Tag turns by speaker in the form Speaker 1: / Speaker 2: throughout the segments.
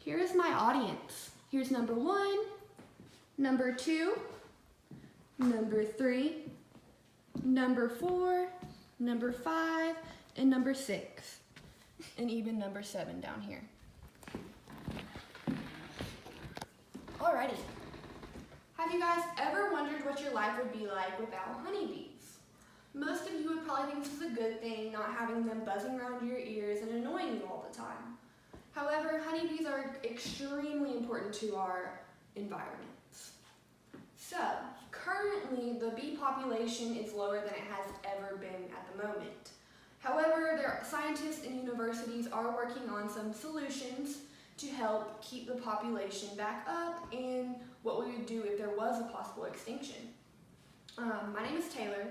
Speaker 1: Here's my audience. Here's number 1, number 2, number 3, number 4, number 5, and number 6, and even number 7 down here. Alrighty. Have you guys ever wondered what your life would be like without honeybees? Most of you would probably think this is a good thing, not having them buzzing around your ears and annoying you all the time. However, honeybees are extremely important to our environments. So, currently the bee population is lower than it has ever been at the moment. However, scientists and universities are working on some solutions to help keep the population back up and what we would do if there was a possible extinction. My name is Taylor,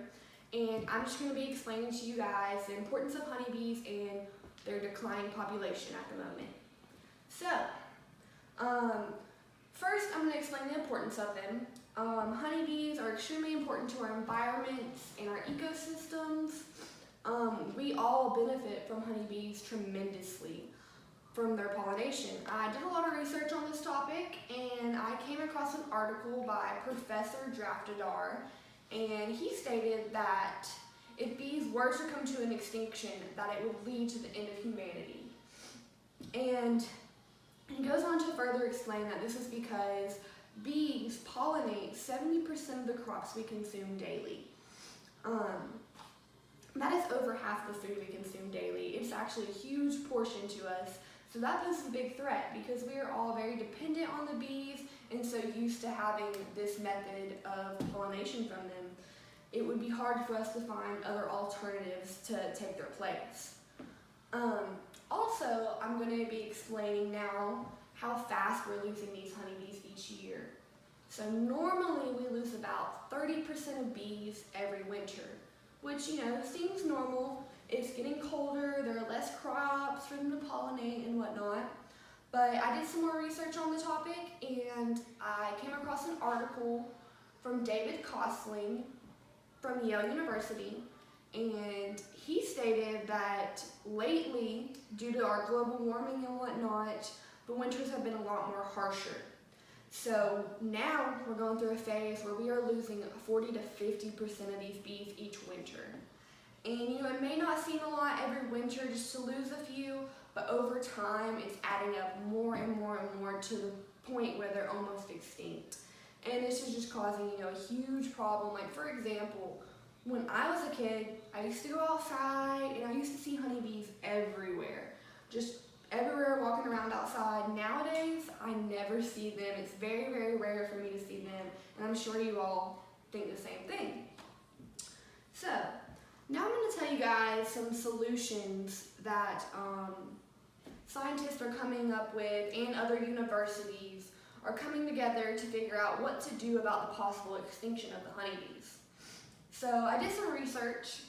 Speaker 1: and I'm just going to be explaining to you guys the importance of honeybees and their declining population at the moment. So, first I'm going to explain the importance of them. Honeybees are extremely important to our environments and our ecosystems. We all benefit from honeybees tremendously from their pollination. I did a lot of research on this topic, and I came across an article by Professor Draftadar, and he stated that if bees were to come to an extinction, that it would lead to the end of humanity. And he goes on to further explain that this is because bees pollinate 70% of the crops we consume daily. That is over half the food we consume daily. It's actually a huge portion to us. So that poses a big threat because we are all very dependent on the bees and so used to having this method of pollination from them. It would be hard for us to find other alternatives to take their place. Also, I'm going to be explaining now how fast we're losing these honeybees each year. So normally we lose about 30% of bees every winter, which, seems normal. It's getting colder, there are less crops for them to pollinate and whatnot. But I did some more research on the topic, and I came across an article from David Kosling from Yale University, and he stated that lately, due to our global warming and whatnot, the winters have been a lot more harsher. So now we're going through a phase where we are losing 40 to 50% of these bees each winter. And it may not seem a lot every winter just to lose a few, but over time it's adding up more and more and more to the point where they're almost extinct. And this is just causing, a huge problem. Like, for example, when I was a kid, I used to go outside and I used to see honeybees everywhere. Just everywhere walking around outside. Nowadays, I never see them. It's very, very rare for me to see them. And I'm sure you all think the same thing. So, now I'm going to tell you guys some solutions that scientists are coming up with and other universities are coming together to figure out what to do about the possible extinction of the honeybees. So I did some research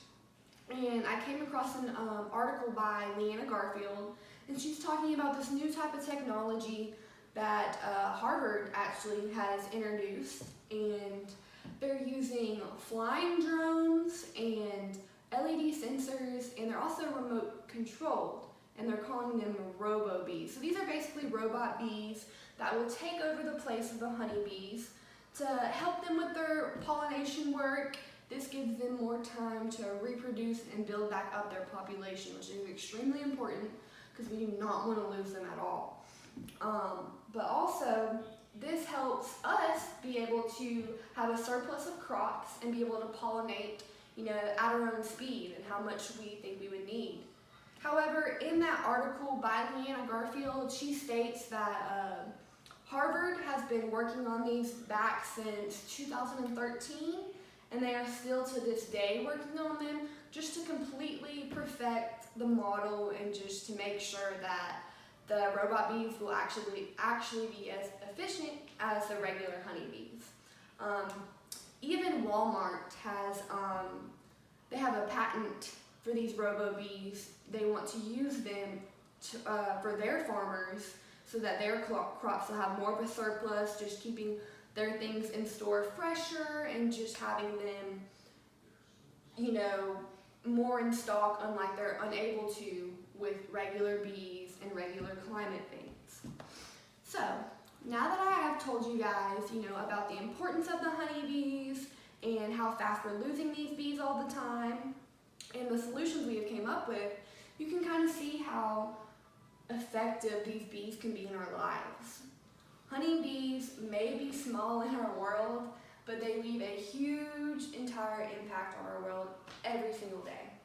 Speaker 1: and I came across an article by Leanna Garfield, and she's talking about this new type of technology that Harvard actually has introduced, and they're using flying drones and LED sensors, and they're also remote controlled, and they're calling them robo-bees. So these are basically robot bees that will take over the place of the honeybees to help them with their pollination work. This gives them more time to reproduce and build back up their population, which is extremely important because we do not want to lose them at all. But also, this helps us be able to have a surplus of crops and be able to pollinate at our own speed and how much we think we would need. However, in that article by Leanna Garfield, she states that Harvard has been working on these back since 2013, and they are still to this day working on them just to completely perfect the model and just to make sure that the robot bees will actually be as efficient as the regular honeybees. Even Walmart has, they have a patent for these robo-bees. They want to use them for their farmers so that their crops will have more of a surplus, just keeping their things in store fresher and just having them, more in stock, unlike they're unable to with regular bees and regular climate things. So, now that I have told you guys, about the importance of the honeybees and how fast we're losing these bees all the time and the solutions we have came up with, you can kind of see how effective these bees can be in our lives. Honeybees may be small in our world, but they leave a huge entire impact on our world every single day.